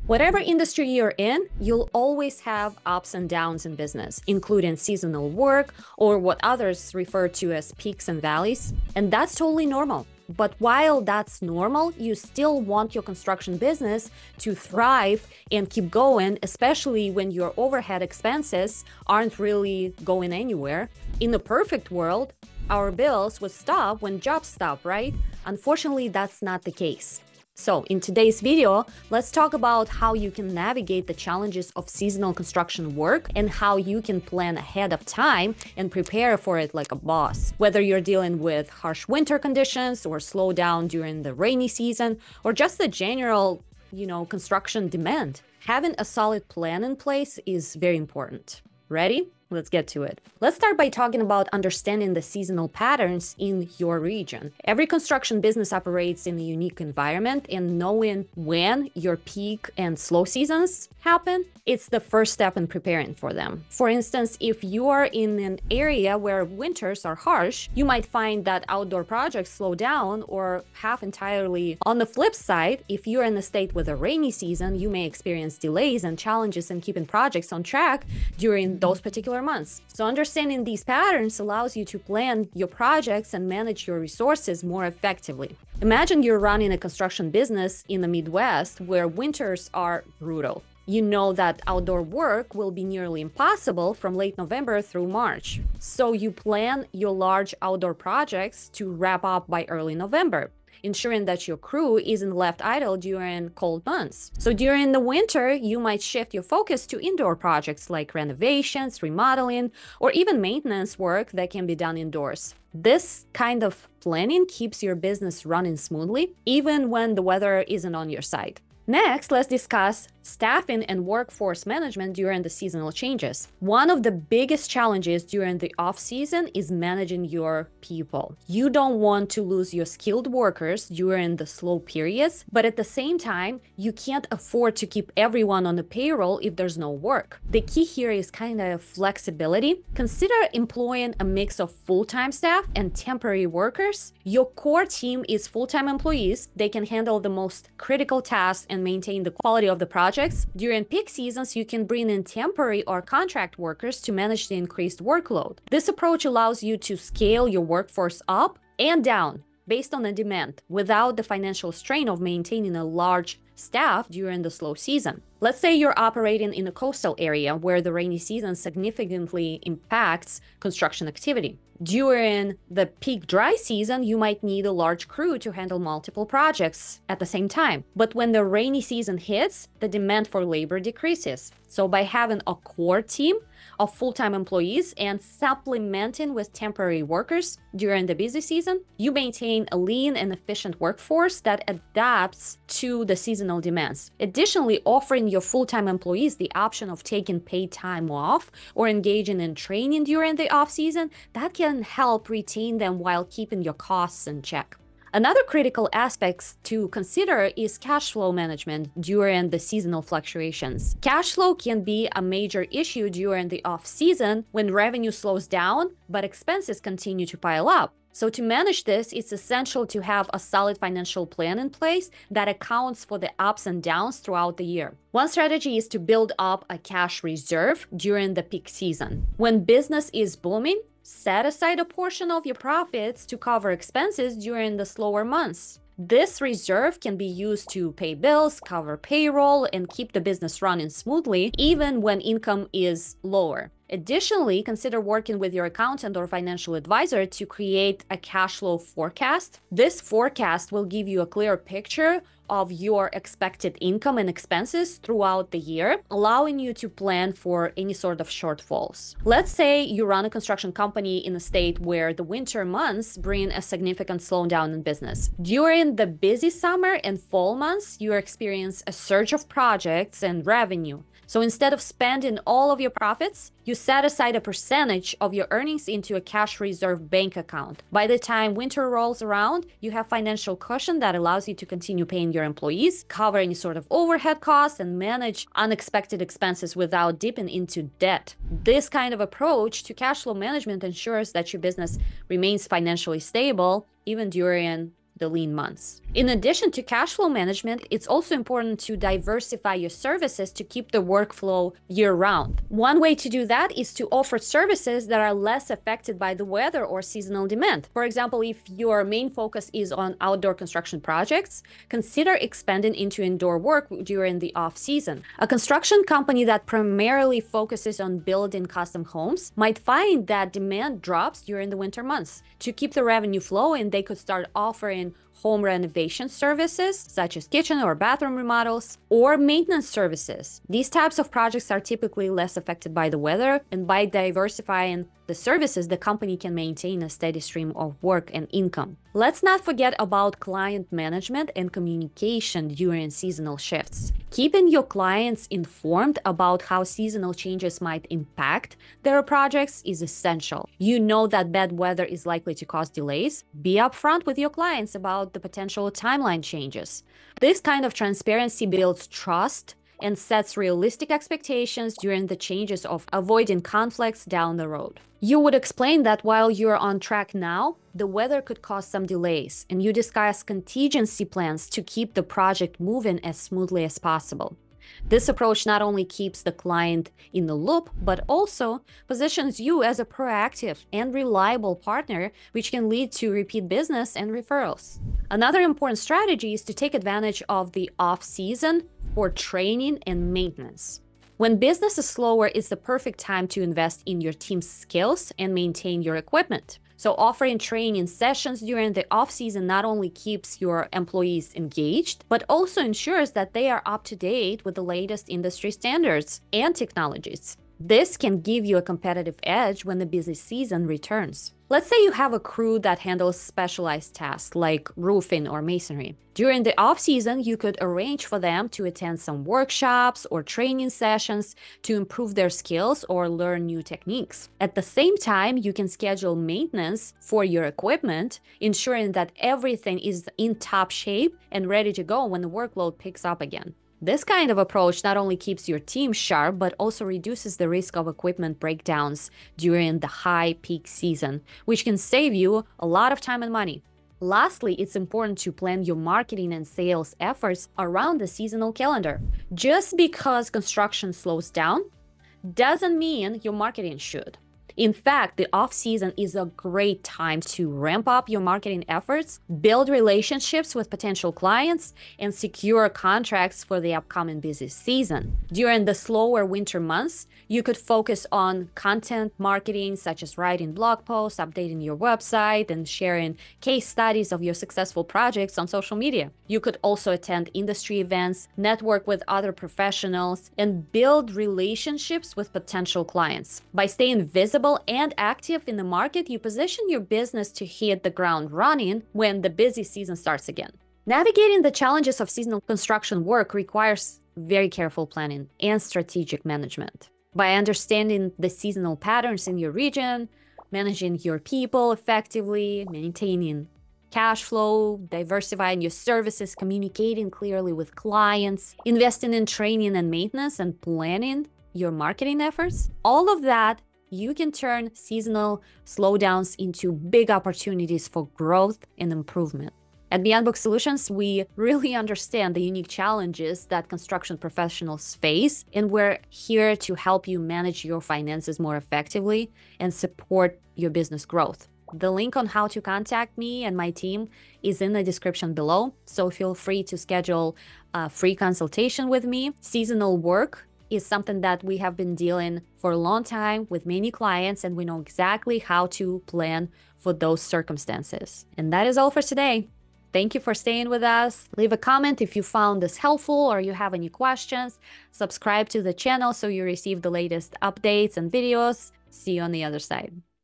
Whatever industry you're in, you'll always have ups and downs in business, including seasonal work or what others refer to as peaks and valleys. And that's totally normal. But while that's normal, you still want your construction business to thrive and keep going, especially when your overhead expenses aren't really going anywhere. In the perfect world, our bills would stop when jobs stop, right? Unfortunately, that's not the case. So in today's video, let's talk about how you can navigate the challenges of seasonal construction work and how you can plan ahead of time and prepare for it like a boss. Whether you're dealing with harsh winter conditions or slow down during the rainy season or just the general, construction demand, having a solid plan in place is very important. Ready? Let's get to it. Let's start by talking about understanding the seasonal patterns in your region. Every construction business operates in a unique environment, and knowing when your peak and slow seasons happen, it's the first step in preparing for them. For instance, if you are in an area where winters are harsh, you might find that outdoor projects slow down or half entirely. On the flip side, if you're in a state with a rainy season, you may experience delays and challenges in keeping projects on track during those particular months. So understanding these patterns allows you to plan your projects and manage your resources more effectively. Imagine you're running a construction business in the Midwest where winters are brutal. You know that outdoor work will be nearly impossible from late November through March. So you plan your large outdoor projects to wrap up by early November, ensuring that your crew isn't left idle during cold months. So during the winter, you might shift your focus to indoor projects like renovations, remodeling, or even maintenance work that can be done indoors. This kind of planning keeps your business running smoothly, even when the weather isn't on your side. Next, let's discuss staffing and workforce management during the seasonal changes. One of the biggest challenges during the off-season is managing your people. You don't want to lose your skilled workers during the slow periods, but at the same time, you can't afford to keep everyone on the payroll if there's no work. The key here is kind of flexibility. Consider employing a mix of full-time staff and temporary workers. Your core team is full-time employees. They can handle the most critical tasks and maintain the quality of the project. During peak seasons, you can bring in temporary or contract workers to manage the increased workload. This approach allows you to scale your workforce up and down based on the demand without the financial strain of maintaining a large staff during the slow season. Let's say you're operating in a coastal area where the rainy season significantly impacts construction activity. During the peak dry season, you might need a large crew to handle multiple projects at the same time. But when the rainy season hits, the demand for labor decreases. So by having a core team of full-time employees and supplementing with temporary workers during the busy season, you maintain a lean and efficient workforce that adapts to the seasonal demands. Additionally, offering your full-time employees the option of taking paid time off or engaging in training during the off-season, that can help retain them while keeping your costs in check. Another critical aspect to consider is cash flow management during the seasonal fluctuations. Cash flow can be a major issue during the off-season when revenue slows down, but expenses continue to pile up. So to manage this, it's essential to have a solid financial plan in place that accounts for the ups and downs throughout the year. One strategy is to build up a cash reserve during the peak season. When business is booming, set aside a portion of your profits to cover expenses during the slower months. This reserve can be used to pay bills, cover payroll, and keep the business running smoothly, even when income is lower. Additionally, consider working with your accountant or financial advisor to create a cash flow forecast. This forecast will give you a clear picture of your expected income and expenses throughout the year, allowing you to plan for any sort of shortfalls. Let's say you run a construction company in a state where the winter months bring a significant slowdown in business. During the busy summer and fall months, you experience a surge of projects and revenue. So instead of spending all of your profits, you set aside a percentage of your earnings into a cash reserve bank account. By the time winter rolls around, you have financial cushion that allows you to continue paying your employees, cover any sort of overhead costs, and manage unexpected expenses without dipping into debt. This kind of approach to cash flow management ensures that your business remains financially stable even during the lean months. In addition to cash flow management, it's also important to diversify your services to keep the workflow year-round. One way to do that is to offer services that are less affected by the weather or seasonal demand. For example, if your main focus is on outdoor construction projects, consider expanding into indoor work during the off-season. A construction company that primarily focuses on building custom homes might find that demand drops during the winter months. To keep the revenue flowing, they could start offering home renovation services, such as kitchen or bathroom remodels, or maintenance services. These types of projects are typically less affected by the weather, and by diversifying the services, the company can maintain a steady stream of work and income. Let's not forget about client management and communication during seasonal shifts. Keeping your clients informed about how seasonal changes might impact their projects is essential. You know that bad weather is likely to cause delays. Be upfront with your clients about the potential timeline changes. This kind of transparency builds trust and sets realistic expectations during the changes of avoiding conflicts down the road. You would explain that while you're on track now, the weather could cause some delays, and you discuss contingency plans to keep the project moving as smoothly as possible. This approach not only keeps the client in the loop, but also positions you as a proactive and reliable partner, which can lead to repeat business and referrals. Another important strategy is to take advantage of the off-season for training and maintenance. When business is slower, it's the perfect time to invest in your team's skills and maintain your equipment. So offering training sessions during the off-season not only keeps your employees engaged, but also ensures that they are up to date with the latest industry standards and technologies. This can give you a competitive edge when the busy season returns. Let's say you have a crew that handles specialized tasks like roofing or masonry. During the off-season, you could arrange for them to attend some workshops or training sessions to improve their skills or learn new techniques. At the same time, you can schedule maintenance for your equipment, ensuring that everything is in top shape and ready to go when the workload picks up again. This kind of approach not only keeps your team sharp, but also reduces the risk of equipment breakdowns during the high peak season, which can save you a lot of time and money. Lastly, it's important to plan your marketing and sales efforts around the seasonal calendar. Just because construction slows down doesn't mean your marketing should. In fact, the off-season is a great time to ramp up your marketing efforts, build relationships with potential clients, and secure contracts for the upcoming busy season. During the slower winter months, you could focus on content marketing, such as writing blog posts, updating your website, and sharing case studies of your successful projects on social media. You could also attend industry events, network with other professionals, and build relationships with potential clients. By staying visible and active in the market, you position your business to hit the ground running when the busy season starts again. Navigating the challenges of seasonal construction work requires very careful planning and strategic management. By understanding the seasonal patterns in your region, managing your people effectively, maintaining cash flow, diversifying your services, communicating clearly with clients, investing in training and maintenance, and planning your marketing efforts, all of that, you can turn seasonal slowdowns into big opportunities for growth and improvement. At Beyond Book Solutions, we really understand the unique challenges that construction professionals face, and we're here to help you manage your finances more effectively and support your business growth. The link on how to contact me and my team is in the description below, so feel free to schedule a free consultation with me. Seasonal work is something that we have been dealing for a long time with many clients, and we know exactly how to plan for those circumstances. And that is all for today. Thank you for staying with us. Leave a comment if you found this helpful or you have any questions. Subscribe to the channel so you receive the latest updates and videos. See you on the other side.